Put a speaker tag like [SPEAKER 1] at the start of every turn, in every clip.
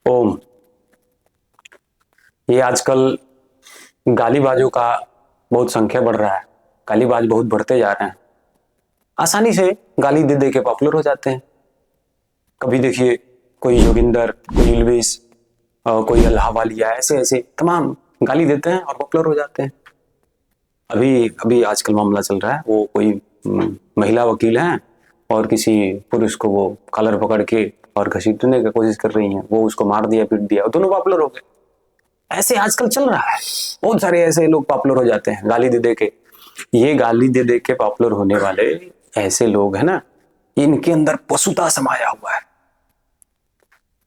[SPEAKER 1] ओम। ये आजकल गालीबाजों का बहुत संख्या बढ़ रहा है। गालीबाज बहुत बढ़ते जा रहे हैं। आसानी से गाली दे दे के पॉपुलर हो जाते हैं। कभी देखिए कोई जोगिंदर, कोई इल्विस, कोई अल्लाह वालिया, ऐसे ऐसे तमाम गाली देते हैं और पॉपुलर हो जाते हैं। अभी अभी आजकल मामला चल रहा है, वो कोई महिला वकील हैं और किसी पुरुष को वो कॉलर पकड़ के और घसीटने की कोशिश कर रही हैं, वो उसको मार दिया, पीट दिया, दोनों पॉपुलर हो गए। ऐसे आजकल चल रहा है। बहुत सारे ऐसे लोग पॉपुलर हो जाते हैं गाली दे दे के। ये गाली दे दे के पॉपुलर होने वाले ऐसे लोग हैं ना, इनके अंदर पशुता समाया हुआ है।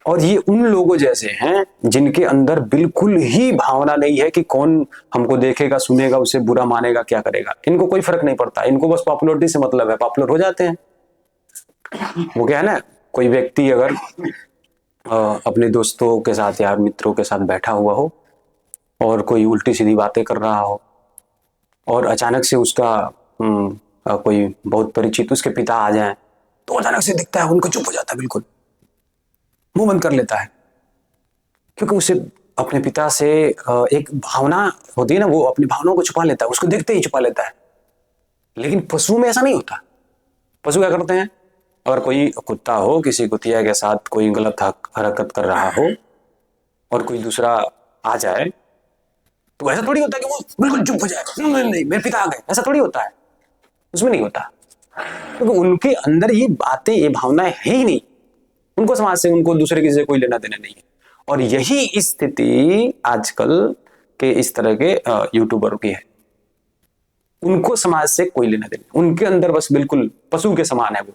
[SPEAKER 1] और ये उन लोगों जैसे हैं जिनके अंदर बिल्कुल ही भावना नहीं है कि कौन हमको देखेगा, सुनेगा, उसे बुरा मानेगा, क्या करेगा। इनको कोई फर्क नहीं पड़ता, इनको बस पॉपुलरिटी से मतलब है, पॉपुलर हो जाते हैं। वो क्या है ना, कोई व्यक्ति अगर अपने दोस्तों के साथ या मित्रों के साथ बैठा हुआ हो और कोई उल्टी सीधी बातें कर रहा हो और अचानक से उसका कोई बहुत परिचित उसके पिता आ जाएं, तो अचानक से दिखता है, उनको चुप हो जाता है, बिल्कुल मुंह बंद कर लेता है, क्योंकि उसे अपने पिता से एक भावना होती है ना, वो अपनी भावनाओं को छुपा लेता है, उसको देखते ही छुपा लेता है। लेकिन पशु में ऐसा नहीं होता। पशु क्या करते हैं, अगर कोई कुत्ता हो, किसी कुतिया के साथ कोई गलत हरकत कर रहा हो और कोई दूसरा आ जाए, तो ऐसा थोड़ी होता है कि वो बिल्कुल चुप हो जाए, नहीं नहीं मेरे पिता आ गए, ऐसा थोड़ी होता है। उसमें नहीं होता, क्योंकि उनके अंदर ये बातें, ये भावनाएं है ही नहीं। उनको समाज से, उनको दूसरे किसी से कोई लेना देना नहीं है। और यही स्थिति आजकल के इस तरह के यूट्यूबर की है। उनको समाज से कोई लेना देना, उनके अंदर बस बिल्कुल पशु के समान है वो।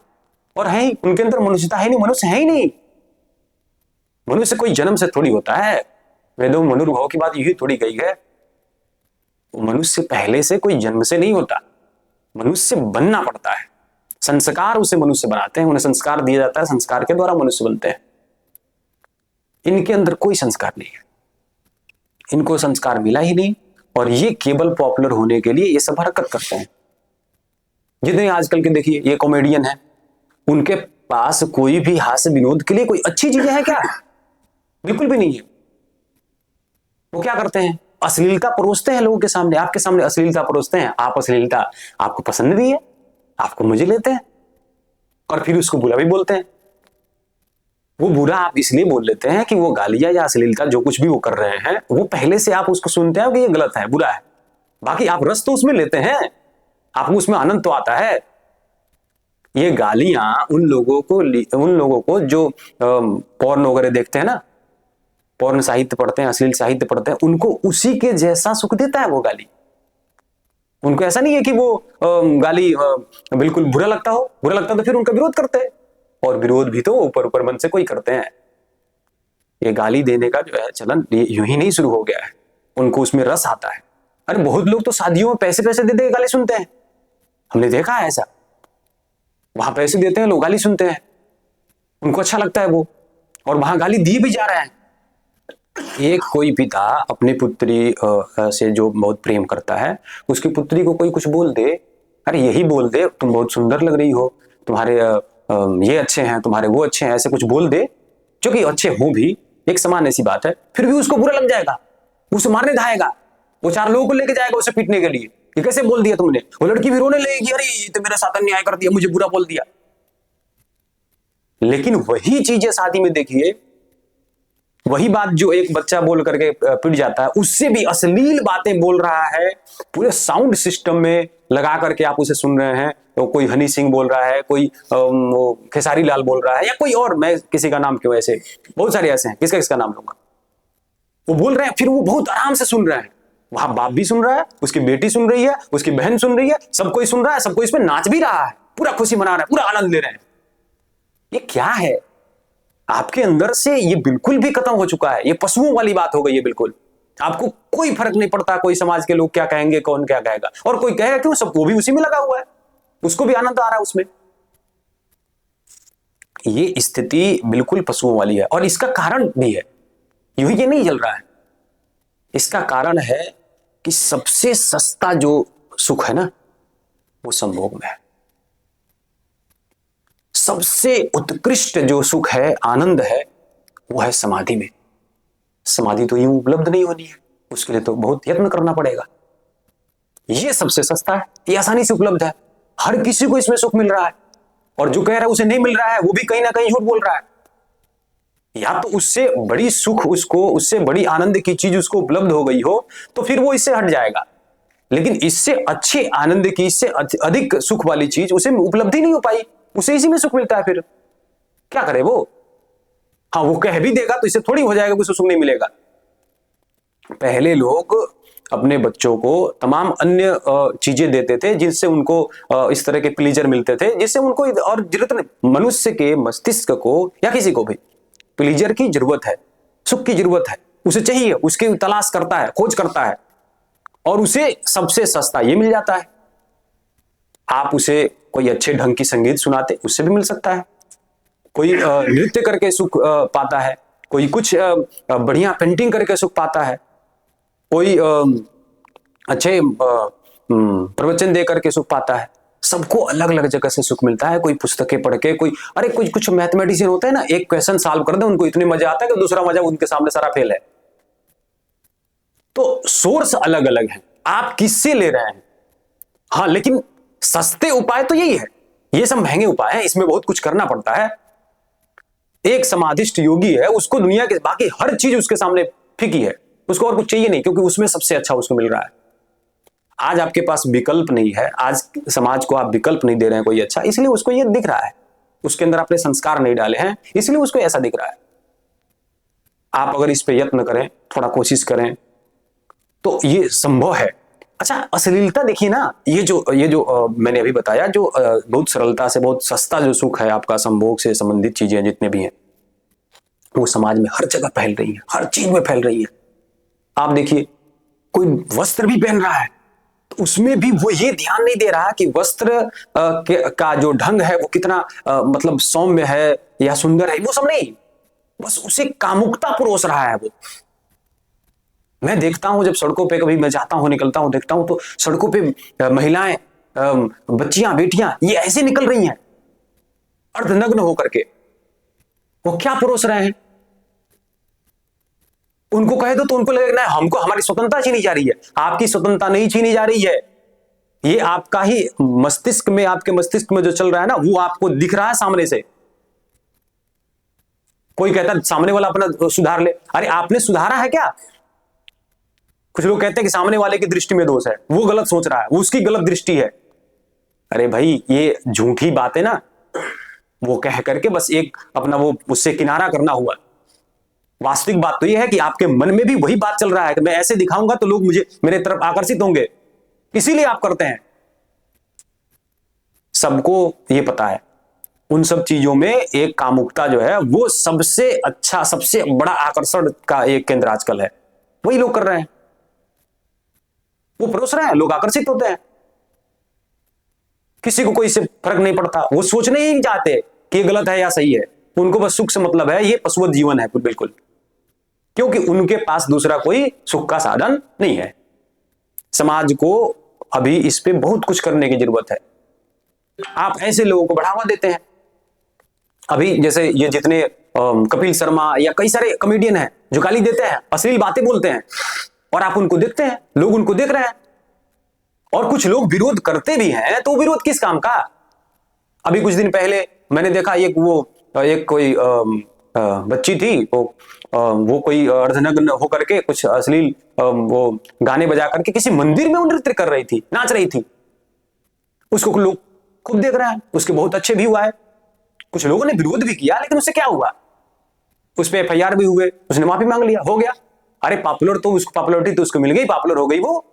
[SPEAKER 1] और है ही, उनके अंदर मनुष्यता है नहीं, मनुष्य है ही नहीं। मनुष्य कोई जन्म से थोड़ी होता है। वेदों में मनुर्भव की बात यही थोड़ी कही है। मनुष्य पहले से कोई जन्म से नहीं होता, मनुष्य बनना पड़ता है। संस्कार उसे मनुष्य बनाते हैं, उन्हें संस्कार दिया जाता है, संस्कार के द्वारा मनुष्य बनते हैं। इनके अंदर कोई संस्कार नहीं है, इनको संस्कार मिला ही नहीं, और ये केवल पॉपुलर होने के लिए ये सब हरकत करते हैं। जितने आजकल के देखिए ये कॉमेडियन है, उनके पास कोई भी हास्य विनोद के लिए कोई अच्छी चीजें हैं क्या? बिल्कुल भी नहीं है। वो क्या करते हैं, अश्लीलता परोसते हैं लोगों के सामने, आपके सामने अश्लीलता परोसते हैं। आप अश्लीलता आपको पसंद भी है, आपको मजे लेते हैं, और फिर उसको बुरा भी बोलते हैं। वो बुरा आप इसलिए बोल लेते हैं कि वो गालियां या अश्लीलता जो कुछ भी वो कर रहे हैं, वो पहले से आप उसको सुनते हैं कि ये गलत है, बुरा है। बाकी आप रस तो उसमें लेते हैं, आपको उसमें आनंद तो आता है। ये गालियां उन लोगों को जो पॉर्न वगैरह देखते हैं ना, पॉर्न साहित्य पढ़ते हैं, अश्लील साहित्य पढ़ते हैं, उनको उसी के जैसा सुख देता है वो गाली। उनको ऐसा नहीं है कि वो गाली बिल्कुल बुरा लगता हो, बुरा लगता तो फिर उनका विरोध करते हैं, और विरोध भी तो ऊपर ऊपर मन से कोई करते हैं। ये गाली देने का जो है चलन यूं ही नहीं शुरू हो गया है, उनको उसमें रस आता है। अरे बहुत लोग तो शादियों में पैसे पैसे दे दे गाली सुनते हैं, हमने देखा है ऐसा। वहां पैसे देते हैं लोग, गाली सुनते हैं, उनको अच्छा लगता है वो, और वहां गाली दी भी जा रहे हैं। एक कोई पिता अपनी पुत्री से जो बहुत प्रेम करता है, उसकी पुत्री को कोई कुछ बोल दे, अरे यही बोल दे, तुम बहुत सुंदर लग रही हो, तुम्हारे ये अच्छे हैं, तुम्हारे वो अच्छे हैं, ऐसे कुछ बोल दे, जो कि अच्छे हो भी, एक समान ऐसी बात है, फिर भी उसको बुरा लग जाएगा, उसे मारने धाएगा, वो 4 लोगों को लेके जाएगा उसे पीटने के लिए। ये कैसे बोल दिया तुमने? वो लड़की भी रोने लगेगी, अरे ये तो मेरे साथ अन्याय कर दिया, मुझे बुरा बोल दिया। लेकिन वही चीजें शादी में देखिए, वही बात जो एक बच्चा बोल करके पिट जाता है, उससे भी अश्लील बातें बोल रहा है, पूरे साउंड सिस्टम में लगा करके आप उसे सुन रहे हैं। तो कोई हनी सिंह बोल रहा है, कोई खेसारी लाल बोल रहा है, या कोई और, मैं किसी का नाम क्यों, ऐसे बहुत सारे ऐसे हैं, किसका किसका नाम लूंगा। वो बोल रहे हैं, फिर वो बहुत आराम से सुन रहे हैं। वहां बाप भी सुन रहा है, उसकी बेटी सुन रही है, उसकी बहन सुन रही है, सब कोई सुन रहा है, सबको इसमें नाच भी रहा है, पूरा खुशी मना रहा है, पूरा आनंद ले रहे हैं। ये क्या है? आपके अंदर से ये बिल्कुल भी खत्म हो चुका है। ये पशुओं वाली बात हो गई है बिल्कुल। आपको कोई फर्क नहीं पड़ता कोई समाज के लोग क्या कहेंगे, कौन क्या कहेगा, और कोई कहेगा क्यों, सब वो भी उसी में लगा हुआ है, उसको भी आनंद आ रहा है उसमें। ये स्थिति बिल्कुल पशुओं वाली है, और इसका कारण भी है, यूं ही ये नहीं चल रहा है। इसका कारण है कि सबसे सस्ता जो सुख है ना, वो संभोग में है। सबसे उत्कृष्ट जो सुख है, आनंद है, वो है समाधि में। समाधि तो यूं उपलब्ध नहीं होनी है, उसके लिए तो बहुत यत्न करना पड़ेगा। ये सबसे सस्ता है, ये आसानी से उपलब्ध है, हर किसी को इसमें सुख मिल रहा है, और जो कह रहा है उसे नहीं मिल रहा है वो भी कहीं ना कहीं झूठ बोल रहा है। या तो उससे बड़ी सुख उसको, उससे बड़ी आनंद की चीज उसको उपलब्ध हो गई हो तो फिर वो इससे हट जाएगा, लेकिन इससे अच्छे आनंद की, इससे अधिक सुख वाली चीज उसे उपलब्धि नहीं हो पाई, उसे इसी में सुख मिलता है, फिर क्या करे वो। हाँ, वो कह भी देगा तो इससे थोड़ी हो जाएगा कि उसे सुख नहीं मिलेगा। पहले लोग अपने बच्चों को तमाम अन्य चीजें देते थे जिनसे उनको इस तरह के प्लीजर मिलते थे, जिससे उनको और जरूरत नहीं। मनुष्य के मस्तिष्क को या किसी को भी प्लीजर की जरूरत है, सुख की जरूरत है, उसे चाहिए, उसकी तलाश करता है, खोज करता है, और उसे सबसे सस्ता ये मिल जाता है। आप उसे कोई अच्छे ढंग की संगीत सुनाते, उससे भी मिल सकता है। कोई नृत्य करके सुख पाता है, कोई कुछ बढ़िया पेंटिंग करके सुख पाता है, कोई अच्छे प्रवचन दे करके सुख पाता है। सबको अलग अलग जगह से सुख मिलता है। कोई पुस्तकें पढ़ के, कोई अरे कुछ मैथमेटिशियन होते हैं ना, एक क्वेश्चन सॉल्व कर दे उनको इतने मजा आता है कि दूसरा मजा उनके सामने सारा फेल है। तो सोर्स अलग अलग है, आप किससे ले रहे हैं। हाँ, लेकिन सस्ते उपाय तो यही है, ये सब महंगे उपाय हैं, इसमें बहुत कुछ करना पड़ता है। एक समाधिष्ट योगी है, उसको दुनिया के बाकी हर चीज उसके सामने फीकी है, उसको और कुछ चाहिए नहीं, क्योंकि उसमें सबसे अच्छा उसको मिल रहा है। आज आपके पास विकल्प नहीं है, आज समाज को आप विकल्प नहीं दे रहे हैं कोई अच्छा, इसलिए उसको ये दिख रहा है, उसके अंदर आपने संस्कार नहीं डाले हैं, इसलिए उसको ऐसा दिख रहा है। आप अगर इस पे यत्न करें, थोड़ा कोशिश करें, तो ये संभव है। अच्छा, अश्लीलता देखिए ना, ये जो मैंने अभी बताया, जो बहुत सरलता से, बहुत सस्ता जो सुख है आपका, संभोग से संबंधित चीजें जितने भी हैं, वो समाज में हर जगह फैल रही है, हर चीज में फैल रही है। आप देखिए, कोई वस्त्र भी पहन रहा है तो उसमें भी वो ये ध्यान नहीं दे रहा कि वस्त्र का जो ढंग है वो कितना मतलब सौम्य है या सुंदर है, वो सब नहीं, बस उसे कामुकता परोस रहा है वो। मैं देखता हूं, जब सड़कों पे कभी मैं जाता हूं, निकलता हूं, देखता हूं तो सड़कों पे महिलाएं, बच्चियां, बेटियां ये ऐसे निकल रही हैं अर्धनग्न होकर के। वो क्या परोस रहे हैं? उनको कह दो तो उनको लगेगा नहीं, हमको हमारी स्वतंत्रता छीनी जा रही है। आपकी स्वतंत्रता नहीं छीनी जा रही है, ये आपका ही मस्तिष्क में, आपके मस्तिष्क में जो चल रहा है ना, वो आपको दिख रहा है सामने से। कोई कहता है सामने वाला अपना सुधार ले, अरे आपने सुधारा है क्या? कुछ लोग कहते हैं कि सामने वाले की दृष्टि में दोष है, वो गलत सोच रहा है, वो उसकी गलत दृष्टि है। अरे भाई, ये झूठी बात है ना, वो कह करके बस एक अपना वो उससे किनारा करना हुआ। वास्तविक बात तो यह है कि आपके मन में भी वही बात चल रहा है कि मैं ऐसे दिखाऊंगा तो लोग मुझे, मेरे तरफ आकर्षित होंगे, इसीलिए आप करते हैं। सबको ये पता है, उन सब चीजों में एक कामुकता जो है वो सबसे अच्छा, सबसे बड़ा आकर्षण का एक केंद्र आजकल है। वही लोग कर रहे हैं, वो परोस रहे हैं, लोग आकर्षित होते हैं। किसी को कोई से फर्क नहीं पड़ता, वो सोचने ही नहीं चाहते कि ये गलत है या सही है, उनको बस सुख से मतलब है। ये पशुवत जीवन है बिल्कुल, क्योंकि उनके पास दूसरा कोई सुख का साधन नहीं है। समाज को अभी इस पे बहुत कुछ करने की जरूरत है। आप ऐसे लोगों को बढ़ावा देते हैं। अभी जैसे ये जितने कपिल शर्मा या कई सारे कॉमेडियन हैं जो गाली देते हैं, अश्लील बातें बोलते हैं, और आप उनको देखते हैं, लोग उनको देख रहे हैं, और कुछ लोग विरोध करते भी हैं, तो विरोध किस काम का? अभी कुछ दिन पहले मैंने देखा, एक कोई बच्ची थी, वो कोई अर्धनग्न होकर के कुछ अश्लील वो गाने बजा करके किसी मंदिर में वो नृत्य कर रही थी, नाच रही थी। उसको लोग खूब देख रहे हैं, उसके बहुत अच्छे व्यू आए। कुछ लोगों ने विरोध भी किया, लेकिन उससे क्या हुआ? उस पर FIR भी हुए, उसने माफी मांग लिया, हो गया। अरे पॉपुलर तो उसको, पॉपुलरिटी तो उसको मिल गई, पॉपुलर हो गई वो।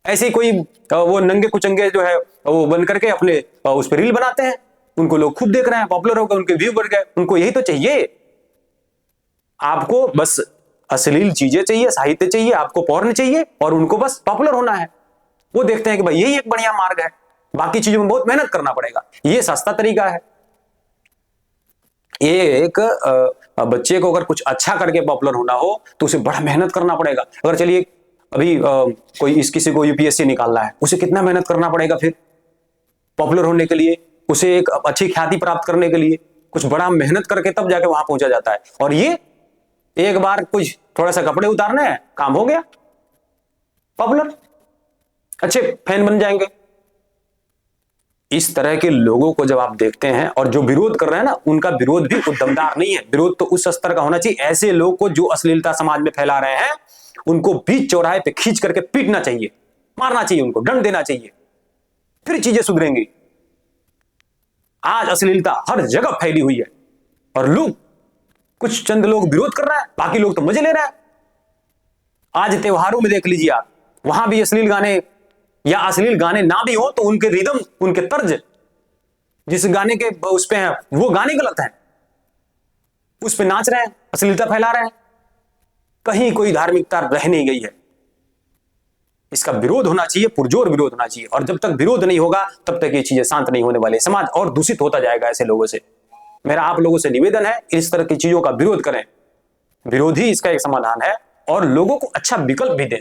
[SPEAKER 1] ऐसे ही कोई वो नंगे कुचंगे जो है वो बन करके अपने उस पर रील बनाते हैं, उनको लोग खूब देख रहे हैं, पॉपुलर हो गए, उनके व्यू बढ़ गए। उनको यही तो चाहिए, आपको बस अश्लील चीजें चाहिए, साहित्य चाहिए, आपको पॉर्न चाहिए, और उनको बस पॉपुलर होना है। वो देखते हैं कि भाई यही एक बढ़िया मार्ग है, बाकी चीजों में बहुत मेहनत करना पड़ेगा, ये सस्ता तरीका है। एक बच्चे को अगर कुछ अच्छा करके पॉपुलर होना हो तो उसे बड़ा मेहनत करना पड़ेगा। अगर चलिए अभी कोई किसी को UPSC निकालना है, उसे कितना मेहनत करना पड़ेगा फिर पॉपुलर होने के लिए, उसे एक अच्छी ख्याति प्राप्त करने के लिए। कुछ बड़ा मेहनत करके तब जाके वहां पहुंचा जाता है। और ये एक बार कुछ थोड़ा सा कपड़े उतारने हैं, काम हो गया, पॉपुलर, अच्छे फैन बन जाएंगे। इस तरह के लोगों को जब आप देखते हैं और जो विरोध कर रहे हैं ना, उनका विरोध भी उद्दमदार नहीं है। विरोध तो उस स्तर का होना चाहिए, ऐसे लोग को जो अश्लीलता समाज में फैला रहे हैं उनको बीच चौराहे पे खींच करके पीटना चाहिए, मारना चाहिए, उनको दंड देना चाहिए, फिर चीजें सुधरेंगी। आज अश्लीलता हर जगह फैली हुई है और लोग, कुछ चंद लोग विरोध कर रहे हैं, बाकी लोग तो मजे ले रहे हैं। आज त्योहारों में देख लीजिए आप, वहां भी अश्लील गाने, या अश्लील गाने ना भी हो तो उनके रिदम, उनके तर्ज जिस गाने के उस पे हैं वो गाने गलत हैं, उस पे नाच रहे हैं, अश्लीलता फैला रहे हैं। कहीं कोई धार्मिकता रह नहीं गई है। इसका विरोध होना चाहिए, पुरजोर विरोध होना चाहिए। और जब तक विरोध नहीं होगा तब तक ये चीजें शांत नहीं होने वाली। समाज और दूषित होता जाएगा ऐसे लोगों से। मेरा आप लोगों से निवेदन है, इस तरह की चीजों का विरोध करें। विरोध ही इसका एक समाधान है और लोगों को अच्छा विकल्प भी दें।